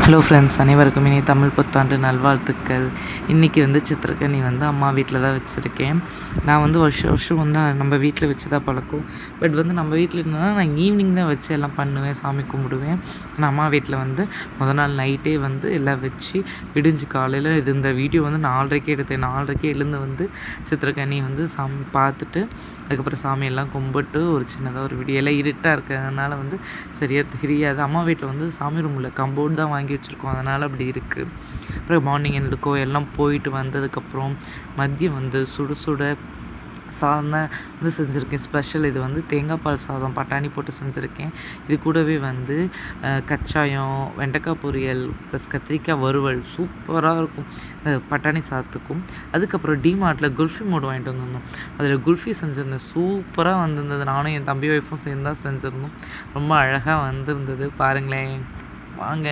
Hello friends, அனைவருக்கும் இனி தமிழ் புத்தாண்டு நல்வாழ்த்துக்கள். இன்றைக்கி சித்திரக்கனி அம்மா வீட்டில் தான் வச்சுருக்கேன். நான் வருஷம் வருஷம் நம்ம வீட்டில் வச்சு தான் பழக்கம். பட் நம்ம வீட்டில் இருந்ததுனா நான் ஈவினிங் தான் வச்சு எல்லாம் பண்ணுவேன், சாமி கும்பிடுவேன். ஆனால் அம்மா வீட்டில் முதல் நாள் நைட்டே எல்லாம் வச்சு விடிஞ்சு காலையில் இந்த வீடியோ 4:30க்கே எடுத்தேன். 4:30க்கே எழுந்து சித்திரக்கனி சாமி பார்த்துட்டு அதுக்கப்புறம் சாமியெல்லாம் கும்பிட்டு ஒரு சின்னதாக ஒரு வீடியோ எல்லாம் இருட்டாக இருக்கிறதுனால சரியாக தெரியாது. அம்மா வீட்டில் சாமி ரூமில் கம்போர்டு தான் வாங்கி வச்சுருக்கோம், அதனால் அப்படி இருக்குது. அப்புறம் மார்னிங் எழுந்துக்கோ எல்லாம் போயிட்டு வந்ததுக்கப்புறம் மதியம் சுட சுட சாதம் தான் செஞ்சுருக்கேன். ஸ்பெஷல் இது தேங்காய் பால் சாதம் பட்டாணி போட்டு செஞ்சுருக்கேன். இது கூடவே கச்சாயம், வெண்டைக்காய் பொரியல் ப்ளஸ் கத்திரிக்காய் வறுவல் சூப்பராக இருக்கும் பட்டாணி சாதத்துக்கும். அதுக்கப்புறம் டிமார்ட்டில் குல்ஃபி மோடு வாங்கிட்டு வந்திருந்தோம். அதில் குல்ஃபி செஞ்சுருந்தேன், சூப்பராக வந்திருந்தது. நானும் என் தம்பி ஒய்ஃபும் சேர்ந்து தான் செஞ்சுருந்தோம். ரொம்ப அழகாக வந்திருந்தது. பாருங்களேன், வாங்க.